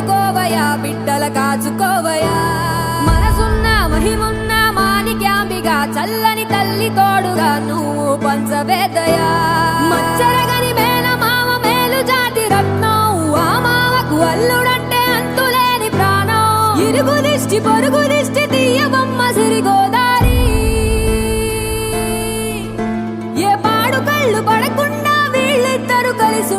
కాచుకోవయా బిడ్డల కాచుకోవయా మనసున్న మహిమున్న మాణిక్యాంబిగా చల్లని తల్లి తోడుగా నువ్వు పంచవేదయా మచ్చరగని మేన మామ మేలు జాతి రత్నం ఆ మామకు అల్లుడంటే అంతులేని ప్రాణం ఇరుగు దిష్టి పొరుగు దిష్టి తీయబొమ్మ సిరిగోదారి ఏ పాడు కళ్ళు పడకుండా వీళ్ళిద్దరు కలిసి